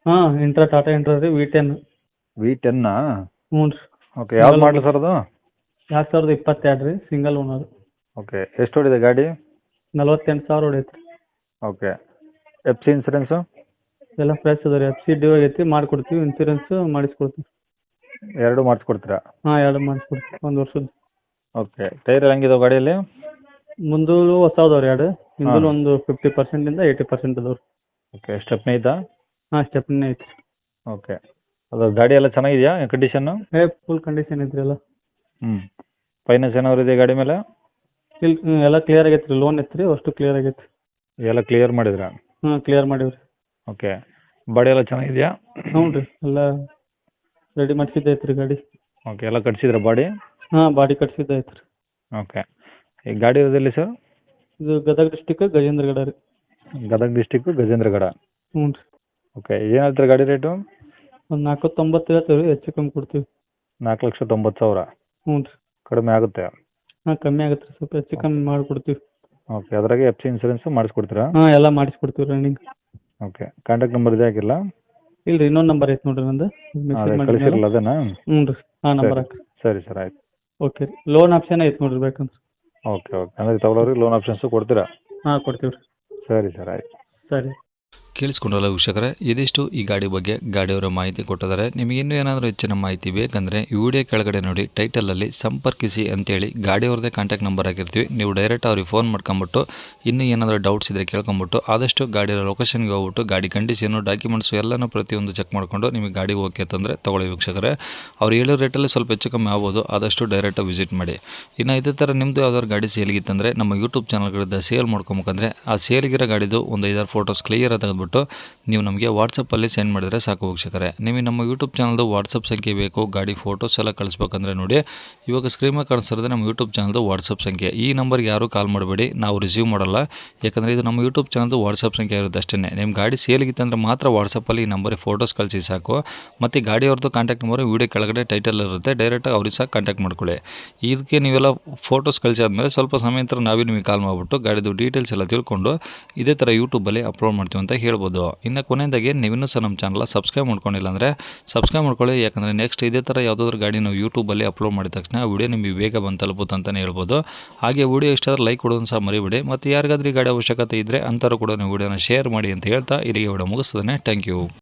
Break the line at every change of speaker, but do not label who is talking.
ಹಾಂ intra Tata intra ರೀ V10.
V10
ಹ್ಞೂ ರೀ.
ಓಕೆ ಯಾವ್ದು ಮಾಡಲಿ ಸರ್ ಅದು?
2022 ರೀ, ಸಿಂಗಲ್ ಓನರ್.
ಓಕೆ ಎಷ್ಟು ಹೊಡಿದೆ ಗಾಡಿ?
48,000 ಹೊಡೈತೆ ರೀ.
Okay FC insurance?
ಎಲ್ಲ ಫ್ರೆಶ್ ಅದ ರೀ. FC ಡ್ಯೂ ಆಗೈತಿ, ಮಾಡಿಕೊಡ್ತೀವಿ. ಇನ್ಸೂರೆನ್ಸ್ ಮಾಡಿಸ್ಕೊಡ್ತೀವಿ.
ಎರಡು ಮಾಡಿಸ್ಕೊಡ್ತೀರಾ?
ಹಾಂ 2 ಮಾಡಿಸ್ಕೊಡ್ತೀವಿ, 1 ವರ್ಷದ.
ಓಕೆ ಟೈರ್ ಹೆಂಗಿದಾವೆ ಗಾಡಿಯಲ್ಲಿ?
ಮುಂದೂ ಹೊಸದವ್ರಿ 2, ಹಿಂದೂ ಒಂದು 50% ಇಂದ 80% ಅದಾವ್ರಿ.
ಓಕೆ ಸ್ಟೆಪ್ನಿ ಐತಾ?
ಹಾಂ ಸ್ಟೆಪ್ನಿ ಐತಿ.
ಓಕೆ ಅದು ಗಾಡಿ ಎಲ್ಲ ಚೆನ್ನಾಗಿದೆಯಾ ಕಂಡೀಷನ್ನು?
ಫುಲ್ ಕಂಡೀಷನ್ ಐತ್ರಿ ಎಲ್ಲ.
ಫೈನಾನ್ಸ್ ಏನಾದ್ರು ಇದೆ ಗಾಡಿ ಮೇಲೆ?
ಇಲ್ಲಿ ಎಲ್ಲ ಕ್ಲಿಯರ್ ಆಗೈತೆ ರೀ. ಲೋನ್ ಐತ್ರಿ, ಅಷ್ಟು ಕ್ಲಿಯರ್ ಆಗೈತೆ.
ಎಲ್ಲ ಕ್ಲಿಯರ್ ಮಾಡಿದ್ರಾ?
ಹಾಂ ಕ್ಲಿಯರ್ ಮಾಡೀವಿ ರೀ.
ಓಕೆ ಬಾಡಿ ಎಲ್ಲ ಚೆನ್ನಾಗಿದೆಯಾ?
ಹ್ಞೂ ರೀ, ಎಲ್ಲ ರೆಡಿ ಮಾಡಿಸಿದ್ದೈತೆ ರೀ ಗಾಡಿ.
ಓಕೆ ಎಲ್ಲ ಕಟ್ಸಿದ್ರ ಬಾಡಿ?
ಹಾಂ ಬಾಡಿ ಕಟ್ಸಿದ್ದೈತೆ ರೀ.
ಓಕೆ ಈ ಗಾಡಿ ಇರೋದಿಲ್ಲ ಸರ್?
ಇದು ಗದಗ ಡಿಸ್ಟಿಕ್ ಗಜೇಂದ್ರಗಡ ರೀ.
ಗದಗ ಡಿಸ್ಟಿಕ್ ಗಜೇಂದ್ರಗಡ.
ಹ್ಞೂ ರೀ.
ಓಕೆ ಏನು ಹೇಳ್ತಾರೆ ಗಾಡಿ ರೇಟು?
ಒಂದು 490 ಹೇಳ್ತೀವಿ ರೀ, ಹೆಚ್ಚು ಕಮ್ಮಿ ಕೊಡ್ತೀವಿ.
4,90,000.
ಹ್ಞೂ ರೀ.
ಕಡಿಮೆ ಆಗುತ್ತೆ?
ಹಾಂ ಕಮ್ಮಿ ಆಗುತ್ತೆ ರೀ, ಸ್ವಲ್ಪ ಹೆಚ್ಚು ಕಮ್ಮಿ ಮಾಡಿಕೊಡ್ತೀವಿ.
ಓಕೆ ಅದ್ರಾಗೆ FC ಇನ್ಸೂರೆನ್ಸ್ ಮಾಡಿಸ್ಕೊಡ್ತೀರಾ?
ಹಾಂ ಎಲ್ಲ ಮಾಡಿಸ್ಕೊಡ್ತೀವಿ ರನ್ನಿಂಗ್.
ಓಕೆ ಕಾಂಟ್ಯಾಕ್ಟ್ ನಂಬರ್ ಇದೆ ಹಾಕಿಲ್ಲ?
ಇಲ್ಲ ರೀ, ಇನ್ನೊಂದು ನಂಬರ್ ಐತೆ ನೋಡಿರಿ ನಂದು.
ಅದೇ ಕಳಿಸಿರಲ್ಲ ಅದೇನಾ?
ಹ್ಞೂ ರೀ, ಹಾಂ ನಂಬರ್ ಹಾಕಿ.
ಸರಿ ಸರ್ ಆಯ್ತು.
ಓಕೆ ರೀ, ಲೋನ್ ಆಪ್ಷನ್ ಐತೆ ನೋಡಿರಿ ಬೇಕಂದ್ರೆ.
ಓಕೆ ಓಕೆ ಅಂದರೆ ತಗೊಳ್ಳೋರಿಗೆ ಲೋನ್ ಆಪ್ಷನ್ಸು ಕೊಡ್ತೀರಾ?
ಹಾಂ ಕೊಡ್ತೀವಿ ರೀ.
ಸರಿ ಸರ್ ಆಯ್ತು.
ಸರಿ.
ಕೇಳಿಸ್ಕೊಂಡ್ರಲ್ಲ ವೀಕ್ಷಕರೇ, ಇದಿಷ್ಟು ಈ ಗಾಡಿ ಬಗ್ಗೆ ಗಾಡಿಯವರ ಮಾಹಿತಿ ಕೊಟ್ಟಿದ್ದಾರೆ. ನಿಮಗೆ ಇನ್ನೂ ಏನಾದರೂ ಹೆಚ್ಚಿನ ಮಾಹಿತಿ ಬೇಕಂದರೆ ಈ ವಿಡಿಯೋ ಕೆಳಗಡೆ ನೋಡಿ ಟೈಟಲಲ್ಲಿ ಸಂಪರ್ಕಿಸಿ ಅಂತೇಳಿ ಗಾಡಿಯವ್ರದ್ದೇ ಕಾಂಟ್ಯಾಕ್ಟ್ ನಂಬರ್ ಹಾಕಿರ್ತೀವಿ. ನೀವು ಡೈರೆಕ್ಟ್ ಅವ್ರಿಗೆ ಫೋನ್ ಮಾಡ್ಕೊಂಬಿಟ್ಟು ಇನ್ನೂ ಏನಾದರೂ ಡೌಟ್ಸ್ ಇದ್ದರೆ ಕೇಳ್ಕೊಂಬಿಟ್ಟು ಆದಷ್ಟು ಗಾಡಿಯ ಲೊಕೇಶನ್ಗೆ ಹೋಗ್ಬಿಟ್ಟು ಗಾಡಿ ಕಂಡೀಷನು ಡಾಕ್ಯುಮೆಂಟ್ಸು ಎಲ್ಲನೂ ಪ್ರತಿಯೊಂದು ಚೆಕ್ ಮಾಡಿಕೊಂಡು ನಿಮಗೆ ಗಾಡಿ ಓಕೆ ಅಂತಂದರೆ ತೊಗೊಳ್ಳಿ ವೀಕ್ಷಕರೇ. ಅವ್ರು ಹೇಳೋ ರೇಟಲ್ಲಿ ಸ್ವಲ್ಪ ಹೆಚ್ಚು ಕಮ್ಮಿ ಆಗ್ಬೋದು, ಆದಷ್ಟು ಡೈರೆಕ್ಟಾಗಿ ವಿಸಿಟ್ ಮಾಡಿ. ಇನ್ನು ಇದೇ ಥರ ನಿಮ್ಮದು ಯಾವ್ದಾದ್ರು ಗಾಡಿ ಸೇಲ್ಗಿತ್ತಂದರೆ ನಮ್ಮ ಯೂಟ್ಯೂಬ್ ಚಾನಲ್ಗಳಿಂದ ಸೇಲ್ ಮಾಡ್ಕೊಬೇಕಂದ್ರೆ ಆ ಸೇಲ್ಗಿರೋ ಗಾಡಿದು ಒಂದು 5-6 ಫೋಟೋಸ್ ಕ್ಲಿಯರ್ ತೆಗೆದುಬಿಟ್ಟು ನೀವು ನಮಗೆ ವಾಟ್ಸಪ್ಪಲ್ಲಿ ಸೆಂಡ್ ಮಾಡಿದರೆ ಸಾಕು ವೀಕ್ಷಕರೇ. ನಿಮಗೆ ನಮ್ಮ ಯೂಟ್ಯೂಬ್ ಚಾನಲ್ದು ವಾಟ್ಸಪ್ ಸಂಖ್ಯೆ ಬೇಕು, ಗಾಡಿ ಫೋಟೋಸ್ ಎಲ್ಲ ಕಳಿಸ್ಬೇಕಂದ್ರೆ ನೋಡಿ ಇವಾಗ ಸ್ಕ್ರೀನ್ ಮೇಲೆ ಕಾಣಿಸ್ತಿರೋದು ನಮ್ಮ ಯೂಟ್ಯೂಬ್ ಚಾನಲ್ದು ವಾಟ್ಸಪ್ ಸಂಖ್ಯೆ. ಈ ನಂಬರ್ಗೆ ಯಾರೂ ಕಾಲ್ ಮಾಡಬೇಡಿ, ನಾವು ರಿಸೀವ್ ಮಾಡಲ್ಲ. ಯಾಕಂದರೆ ಇದು ನಮ್ಮ ಯೂಟ್ಯೂಬ್ ಚಾನಲ್ದು ವಾಟ್ಸಪ್ ಸಂಖ್ಯೆ ಇರುತ್ತೆ ಅಷ್ಟೇ. ನಿಮ್ಮ ಗಾಡಿ ಸೇಲ್ಗಿತ್ತಂದ್ರೆ ಮಾತ್ರ ವಾಟ್ಸಪ್ಪಲ್ಲಿ ಈ ನಂಬರಿಗೆ ಫೋಟೋಸ್ ಕಳಿಸಿ ಸಾಕು. ಮತ್ತು ಗಾಡಿಯವ್ರದ್ದು ಕಾಂಟ್ಯಾಕ್ಟ್ ನಂಬರ್ ವೀಡಿಯೋ ಕೆಳಗಡೆ ಟೈಟಲ್ ಇರುತ್ತೆ, ಡೈರೆಕ್ಟಾಗಿ ಅವ್ರಿಗೆ ಸಹ ಕಾಂಟ್ಯಾಕ್ಟ್ ಮಾಡ್ಕೊಳ್ಳಿ. ಇದಕ್ಕೆ ನೀವೆಲ್ಲ ಫೋಟೋಸ್ ಕಳಿಸಿ ಆದಮೇಲೆ ಸ್ವಲ್ಪ ಸಮಯ ನಂತರ ನಾವೇ ನಿಮಗೆ ಕಾಲ್ ಮಾಡಿಬಿಟ್ಟು ಗಾಡಿದು ಡೀಟೇಲ್ಸ್ ಎಲ್ಲ ತಿಳ್ಕೊಂಡು ಇದೇ ಥರ ಯೂಟ್ಯೂಬಲ್ಲಿ ಅಪ್ಲೋಡ್ ಮಾಡ್ತೀವಿ ಅಂತ ಹೇಳ್ಬೋದು. ಇನ್ನು ಕೊನೆಯದಾಗಿ ನೀವಿನ್ನೂ ಸಹ ನಮ್ಮ ಚಾನಲ್ ಸಬ್ಸ್ಕ್ರೈಬ್ ಮಾಡ್ಕೊಂಡಿಲ್ಲ ಅಂದರೆ ಸಬ್ಸ್ಕ್ರೈಬ್ ಮಾಡ್ಕೊಳ್ಳಿ. ಯಾಕಂದರೆ ನೆಕ್ಸ್ಟ್ ಇದೇ ಥರ ಯಾವುದಾದ್ರೂ ಗಾಡಿ ನಾವು ಯೂಟ್ಯೂಬಲ್ಲಿ ಅಪ್ಲೋಡ್ ಮಾಡಿದ ತಕ್ಷಣ ವಿಡಿಯೋ ನಿಮಗೆ ಬೇಗ ಬಂದು ತಲುಪುತ್ತೆ ಅಂತಲೇ ಹೇಳ್ಬೋದು. ಹಾಗೆ ವಿಡಿಯೋ ಇಷ್ಟ ಆದರೆ ಲೈಕ್ ಕೊಡೋದನ್ನು ಸಹ ಮರಿಬೇಡಿ. ಮತ್ತು ಯಾರಿಗಾದ್ರೂ ಈ ಗಾಡಿ ಅವಶ್ಯಕತೆ ಇದ್ದರೆ ಅಂಥವ್ರು ಕೂಡ ನೀವು ವಿಡಿಯೋನ ಶೇರ್ ಮಾಡಿ ಅಂತ ಹೇಳ್ತಾ ಇಲ್ಲಿಗೆ ವಿಡಿಯೋ ಮುಗಿಸ್ತದೆ. Thank you.